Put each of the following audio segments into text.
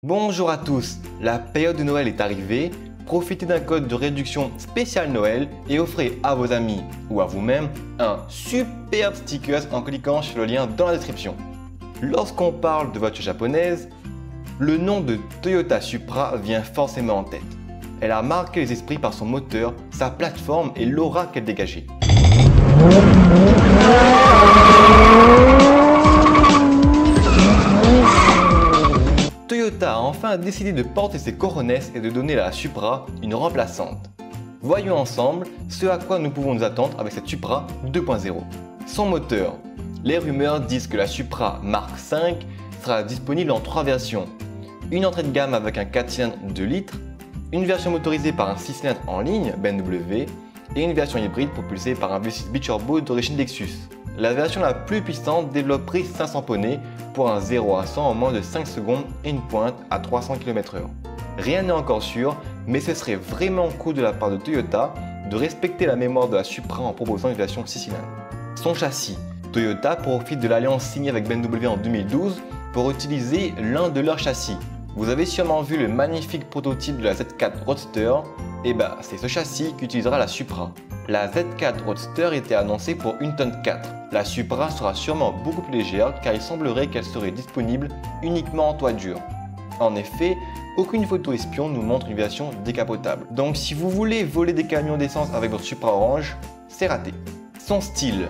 Bonjour à tous, la période de Noël est arrivée. Profitez d'un code de réduction spécial Noël et offrez à vos amis ou à vous-même un superbe sticker en cliquant sur le lien dans la description. Lorsqu'on parle de voiture japonaise, le nom de Toyota Supra vient forcément en tête. Elle a marqué les esprits par son moteur, sa plateforme et l'aura qu'elle dégageait. Toyota a enfin décidé de porter ses coronets et de donner à la Supra une remplaçante. Voyons ensemble ce à quoi nous pouvons nous attendre avec cette Supra 2.0. Son moteur. Les rumeurs disent que la Supra Mark V sera disponible en 3 versions. Une entrée de gamme avec un 4 cylindres 2 litres, une version motorisée par un 6 cylindres en ligne BMW et une version hybride propulsée par un V6 biturbo d'origine Lexus. La version la plus puissante développerait 500 poneys pour un 0 à 100 en moins de 5 secondes et une pointe à 300 km/h. Rien n'est encore sûr, mais ce serait vraiment cool de la part de Toyota de respecter la mémoire de la Supra en proposant une version 6 cylindres. Son châssis. Toyota profite de l'alliance signée avec BMW en 2012 pour utiliser l'un de leurs châssis. Vous avez sûrement vu le magnifique prototype de la Z4 Roadster, et c'est ce châssis qu'utilisera la Supra. La Z4 Roadster était annoncée pour 1,4 tonne. La Supra sera sûrement beaucoup plus légère car il semblerait qu'elle serait disponible uniquement en toiture. En effet, aucune photo espion nous montre une version décapotable. Donc si vous voulez voler des camions d'essence avec votre Supra orange, c'est raté. Son style.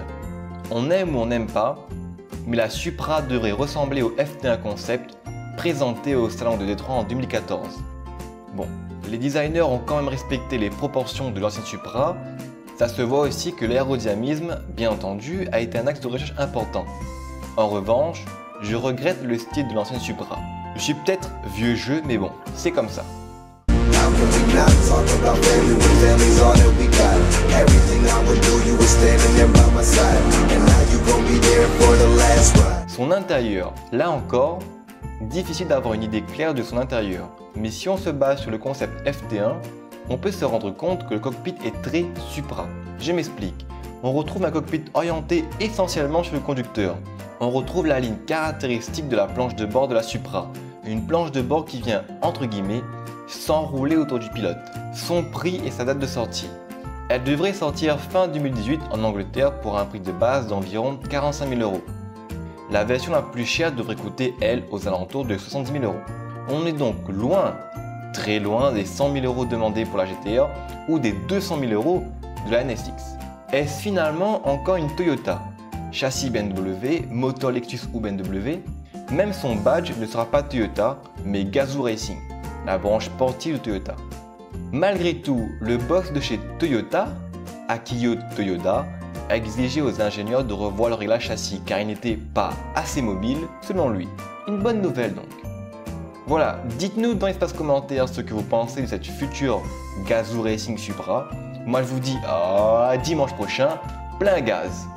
On aime ou on n'aime pas, mais la Supra devrait ressembler au FT1 Concept présenté au salon de Détroit en 2014. Bon, les designers ont quand même respecté les proportions de l'ancienne Supra. Ça se voit aussi que l'aérodynamisme, bien entendu, a été un axe de recherche important. En revanche, je regrette le style de l'ancienne Supra. Je suis peut-être vieux jeu, mais bon, c'est comme ça. Son intérieur, là encore, difficile d'avoir une idée claire de son intérieur. Mais si on se base sur le concept FT1, on peut se rendre compte que le cockpit est très Supra. Je m'explique. On retrouve un cockpit orienté essentiellement sur le conducteur. On retrouve la ligne caractéristique de la planche de bord de la Supra. Une planche de bord qui vient, entre guillemets, s'enrouler autour du pilote. Son prix et sa date de sortie. Elle devrait sortir fin 2018 en Angleterre pour un prix de base d'environ 45 000 €. La version la plus chère devrait coûter, elle, aux alentours de 70 000 €. On est donc loin, très loin des 100 000 € demandés pour la GTR ou des 200 000 € de la NSX. Est-ce finalement encore une Toyota? Châssis BMW, moteur Lexus ou BMW, même son badge ne sera pas Toyota, mais Gazoo Racing, la branche sportive de Toyota. Malgré tout, le boss de chez Toyota, Akio Toyoda, a exigé aux ingénieurs de revoir le réglage châssis car il n'était pas assez mobile selon lui. Une bonne nouvelle donc. Voilà, dites-nous dans l'espace commentaire ce que vous pensez de cette future Gazoo Racing Supra. Moi je vous dis à dimanche prochain, plein gaz.